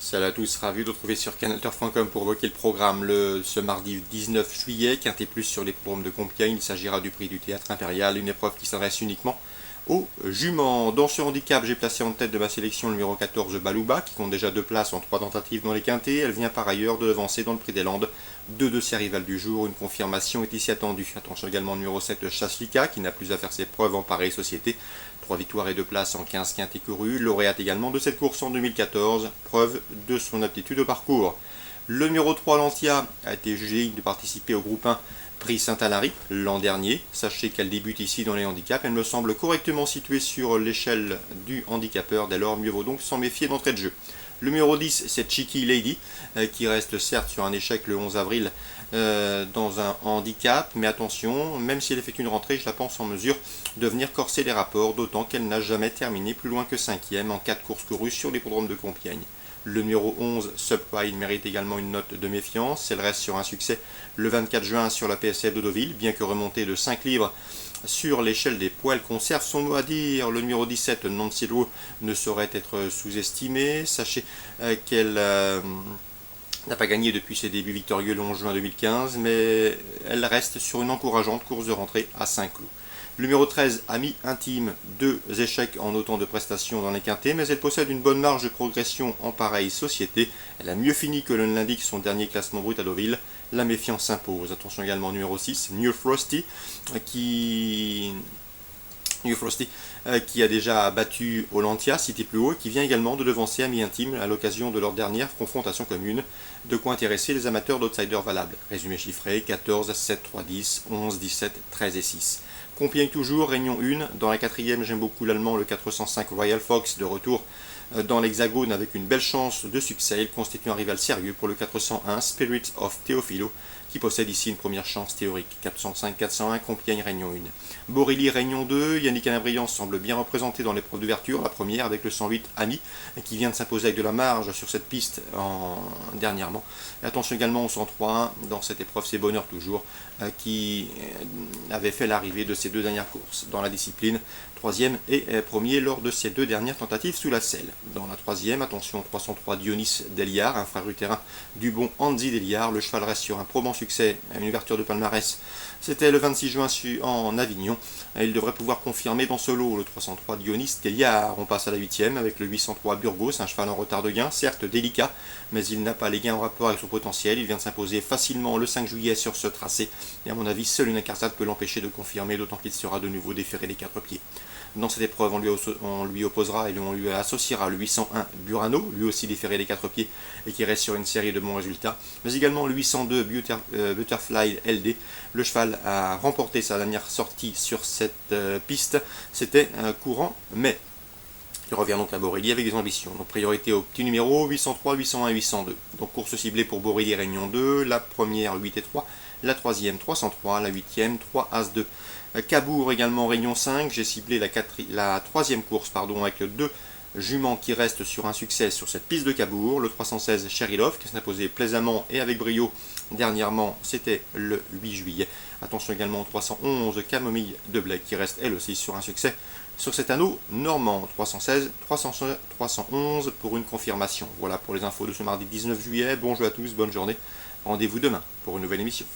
Salut à tous, ravi de vous retrouver sur canalturf.com pour évoquer le programme ce mardi 19 juillet. Quintet plus sur les programmes de Compiègne, il s'agira du prix du Théâtre Impérial, une épreuve qui s'adresse uniquement aux juments. Dans ce handicap, j'ai placé en tête de ma sélection le numéro 14 Balouba, qui compte déjà 2 places en 3 tentatives dans les quintets. Elle vient par ailleurs de devancer dans le prix des Landes 2 de ses rivales du jour. Une confirmation est ici attendue. Attention également au numéro 7 Chaslika, qui n'a plus à faire ses preuves en pareille société. 3 victoires et 2 places en 15 quintés courus, lauréate également de cette course en 2014, preuve de son aptitude au parcours. Le numéro 3 Lantia a été jugé de participer au groupe 1 Prix Saint-Alary l'an dernier. Sachez qu'elle débute ici dans les handicaps, elle me semble correctement située sur l'échelle du handicapeur, dès lors mieux vaut donc s'en méfier d'entrée de jeu. Le numéro 10, c'est Cheeky Lady, qui reste certes sur un échec le 11 avril dans un handicap, mais attention, même si elle effectue une rentrée, je la pense en mesure de venir corser les rapports, d'autant qu'elle n'a jamais terminé plus loin que 5e en 4 courses courues sur l'hippodrome de Compiègne. Le numéro 11, Subprime, mérite également une note de méfiance. Elle reste sur un succès le 24 juin sur la PSF de Deauville, bien que remontée de 5 livres sur l'échelle des poids, elle conserve son mot à dire. Le numéro 17, Nancy Drew, ne saurait être sous-estimé. Sachez qu'elle n'a pas gagné depuis ses débuts victorieux le 11 juin 2015, mais elle reste sur une encourageante course de rentrée à 5 clous. Le numéro 13, Ami Intime, 2 échecs en autant de prestations dans les quintets, mais elle possède une bonne marge de progression en pareille société. Elle a mieux fini que l'indique son dernier classement brut à Deauville. La méfiance s'impose. Attention également au numéro 6, New Frosty, qui a déjà battu Olantia, cité plus haut, et qui vient également de devancer Ami Intime à l'occasion de leur dernière confrontation commune. De quoi intéresser les amateurs d'outsiders valables. Résumé chiffré, 14, 7, 3, 10, 11, 17, 13 et 6. Compiègne toujours, Réunion 1. Dans la 4e, j'aime beaucoup l'allemand, le 405 Royal Fox, de retour dans l'hexagone avec une belle chance de succès. Il constitue un rival sérieux pour le 401 Spirit of Teofilo, qui possède ici une première chance théorique. 405-401, Compiègne, Réunion 1. Borilly, Réunion 2. Yannick Anabrian semble bien représenté dans l'épreuve d'ouverture, la première avec le 108 Ami, qui vient de s'imposer avec de la marge sur cette piste dernièrement. Et attention également au 103 dans cette épreuve, c'est Bonheur toujours, qui avait fait l'arrivée de ses 2 dernières courses dans la discipline, 3e et 1er lors de ses 2 dernières tentatives sous la selle. Dans la 3e, attention 303 Dionis Deliard, un frère utérin du bon Andy Deliard. Le cheval reste sur un probant succès à une ouverture de palmarès. C'était le 26 juin en Avignon. Il devrait pouvoir confirmer dans ce lot le 303 Dionis Deliard. On passe à la 8e avec le 803 Burgos, un cheval en retard de gain, certes délicat, mais il n'a pas les gains en rapport avec son potentiel. Il vient de s'imposer facilement le 5 juillet sur ce tracé. Et à mon avis, seule une incarsade peut l'empêcher de confirmer, d'autant qu'il sera de nouveau déféré des 4 pieds. Dans cette épreuve, on lui opposera et on lui associera le 801 Burano, lui aussi déféré des 4 pieds et qui reste sur une série de bons résultats, mais également le 802 Butterfly LD. Le cheval a remporté sa dernière sortie sur cette piste, c'était courant mai. Il revient donc à Borilly avec des ambitions. Donc priorité aux petits numéros 803, 801 et 802. Donc course ciblée pour Borilly Réunion 2, la première 8 et 3, la 3e 303, la 8e 3 As 2. Cabourg également Réunion 5, j'ai ciblé la 3e course avec le 2 Jument qui reste sur un succès sur cette piste de Cabourg, le 316 Cherilov qui s'est imposé plaisamment et avec brio dernièrement, c'était le 8 juillet. Attention également au 311 Camomille de Blais qui reste elle aussi sur un succès sur cet anneau normand, 316, 311 pour une confirmation. Voilà pour les infos de ce mardi 19 juillet, bon jeu à tous, bonne journée, rendez-vous demain pour une nouvelle émission.